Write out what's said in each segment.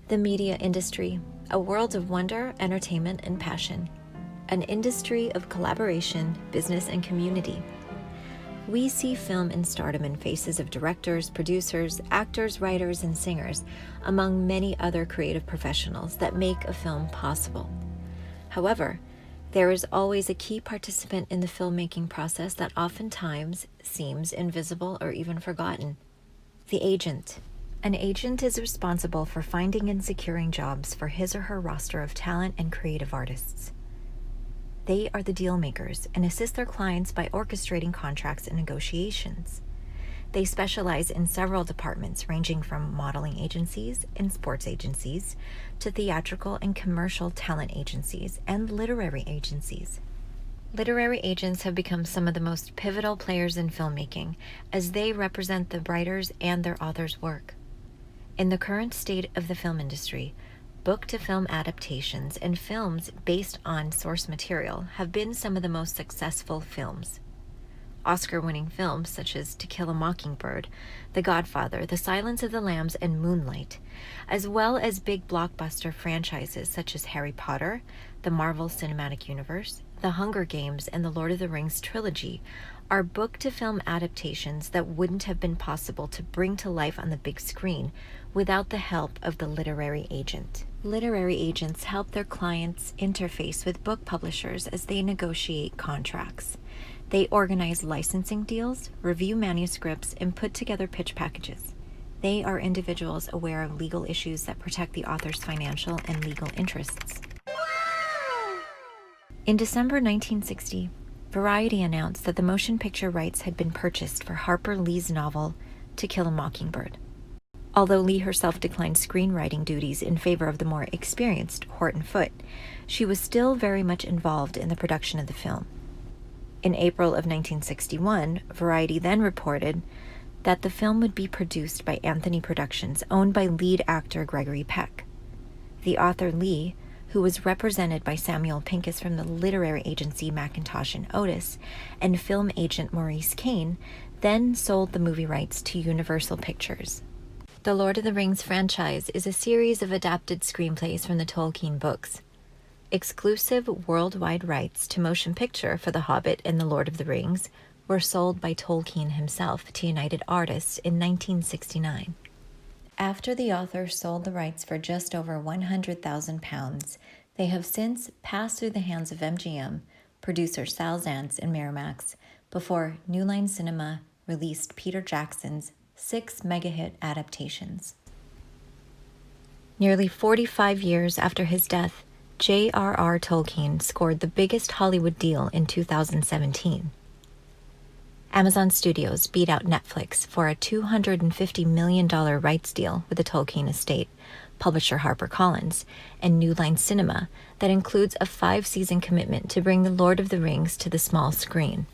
The media industry, a world of wonder, entertainment, and passion. An industry of collaboration, business, and community. We see film and stardom in faces of directors, producers, actors, writers, and singers, among many other creative professionals that make a film possible. However, there is always a key participant in the filmmaking process that oftentimes seems invisible or even forgotten: the agent. An agent is responsible for finding and securing jobs for his or her roster of talent and creative artists. They are the deal makers and assist their clients by orchestrating contracts and negotiations. They specialize in several departments ranging from modeling agencies and sports agencies to theatrical and commercial talent agencies and literary agencies. Literary agents have become some of the most pivotal players in filmmaking as they represent the writers and their authors' work. In the current state of the film industry, book-to-film adaptations and films based on source material have been some of the most successful films. Oscar-winning films such as To Kill a Mockingbird, The Godfather, The Silence of the Lambs, and Moonlight, as well as big blockbuster franchises such as Harry Potter, the Marvel Cinematic Universe, The Hunger Games, and the Lord of the Rings trilogy, are book-to-film adaptations that wouldn't have been possible to bring to life on the big screen without the help of the literary agent. Literary agents help their clients interface with book publishers as they negotiate contracts. They organize licensing deals, review manuscripts, and put together pitch packages. They are individuals aware of legal issues that protect the author's financial and legal interests. In December 1960, Variety announced that the motion picture rights had been purchased for Harper Lee's novel, To Kill a Mockingbird. Although Lee herself declined screenwriting duties in favor of the more experienced Horton Foote, she was still very much involved in the production of the film. In April of 1961, Variety then reported that the film would be produced by Anthony Productions, owned by lead actor Gregory Peck. The author Lee, who was represented by Samuel Pincus from the literary agency Mackintosh and Otis, and film agent Maurice Kane, then sold the movie rights to Universal Pictures. The Lord of the Rings franchise is a series of adapted screenplays from the Tolkien books. Exclusive worldwide rights to motion picture for The Hobbit and The Lord of the Rings were sold by Tolkien himself to United Artists in 1969. After the author sold the rights for just over £100,000, they have since passed through the hands of MGM, producer Sal Zantz and Miramax, before New Line Cinema released Peter Jackson's 6 mega-hit adaptations. Nearly 45 years after his death, J.R.R. Tolkien scored the biggest Hollywood deal in 2017. Amazon Studios beat out Netflix for a $250 million rights deal with the Tolkien estate, publisher HarperCollins, and New Line Cinema that includes a 5-season commitment to bring The Lord of the Rings to the small screen.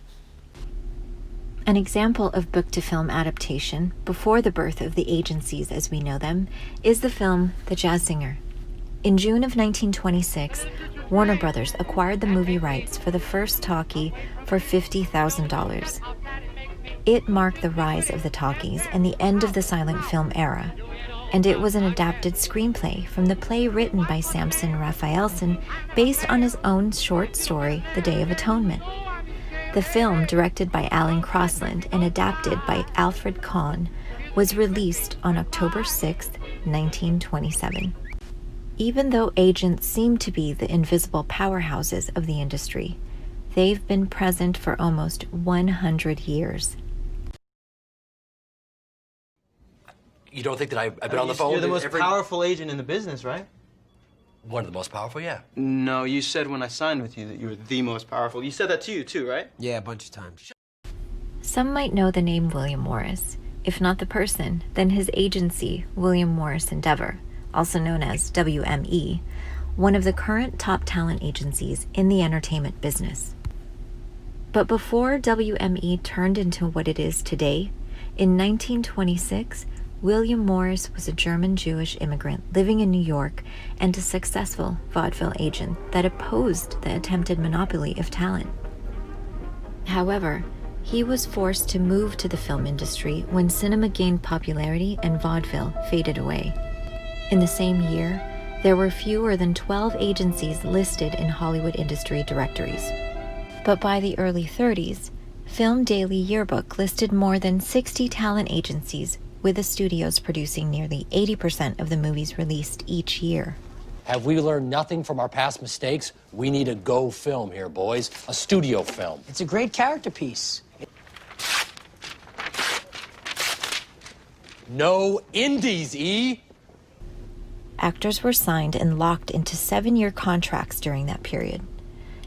An example of book-to-film adaptation, before the birth of the agencies as we know them, is the film The Jazz Singer. In June of 1926, Warner Brothers acquired the movie rights for the first talkie for $50,000. It marked the rise of the talkies and the end of the silent film era, and it was an adapted screenplay from the play written by Samson Raphaelson based on his own short story, The Day of Atonement. The film, directed by Alan Crosland and adapted by Alfred Kahn, was released on October 6, 1927. Even though agents seem to be the invisible powerhouses of the industry, they've been present for almost 100 years. You don't think that I've been on the phone? You're the most powerful agent in the business, right? One of the most powerful, yeah. No, you said when I signed with you that you were the most powerful. You said that to you too, right? Yeah, a bunch of times. Some might know the name William Morris. If not the person, then his agency, William Morris Endeavor, also known as WME, one of the current top talent agencies in the entertainment business. But before WME turned into what it is today, in 1926, William Morris was a German-Jewish immigrant living in New York and a successful vaudeville agent that opposed the attempted monopoly of talent. However, he was forced to move to the film industry when cinema gained popularity and vaudeville faded away. In the same year, there were fewer than 12 agencies listed in Hollywood industry directories. But by the early 30s, Film Daily Yearbook listed more than 60 talent agencies, with the studios producing nearly 80% of the movies released each year. Have we learned nothing from our past mistakes? We need a go film here, boys. A studio film. It's a great character piece. No indies, E! Actors were signed and locked into 7-year contracts during that period.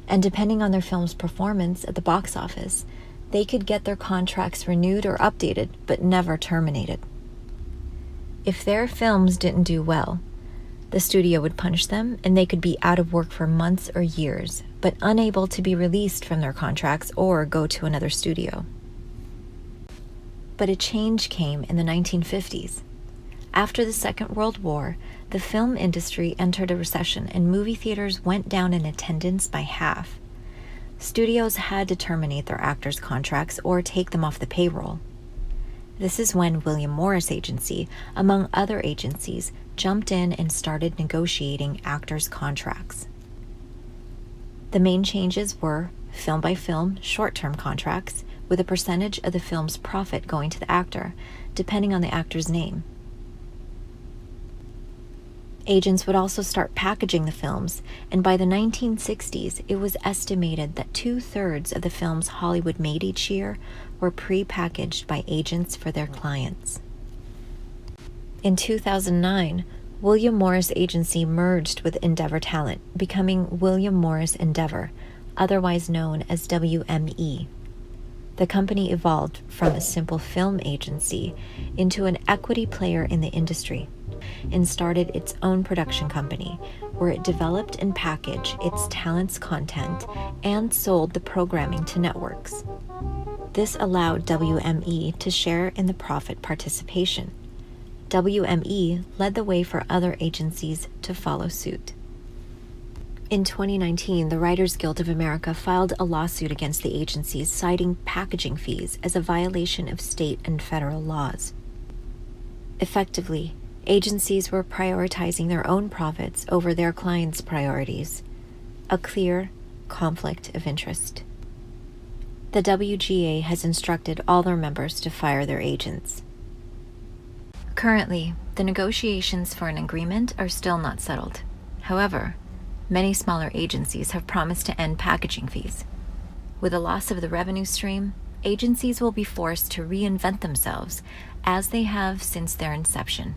And depending on their film's performance at the box office, they could get their contracts renewed or updated, but never terminated. If their films didn't do well, the studio would punish them and they could be out of work for months or years, but unable to be released from their contracts or go to another studio. But a change came in the 1950s. After the Second World War, the film industry entered a recession and movie theaters went down in attendance by half. Studios had to terminate their actors' contracts or take them off the payroll. This is when William Morris Agency, among other agencies, jumped in and started negotiating actors' contracts. The main changes were film-by-film short-term contracts with a percentage of the film's profit going to the actor, depending on the actor's name. Agents would also start packaging the films, and by the 1960s, it was estimated that 2/3 of the films Hollywood made each year were pre-packaged by agents for their clients. In 2009, William Morris Agency merged with Endeavor Talent, becoming William Morris Endeavor, otherwise known as WME. The company evolved from a simple film agency into an equity player in the industry and started its own production company, where it developed and packaged its talent's content and sold the programming to networks. This allowed WME to share in the profit participation. WME led the way for other agencies to follow suit. In 2019, the Writers Guild of America filed a lawsuit against the agencies, citing packaging fees as a violation of state and federal laws. Effectively, agencies were prioritizing their own profits over their clients' priorities, a clear conflict of interest. The WGA has instructed all their members to fire their agents. Currently, the negotiations for an agreement are still not settled. However, many smaller agencies have promised to end packaging fees. With the loss of the revenue stream, agencies will be forced to reinvent themselves, as they have since their inception.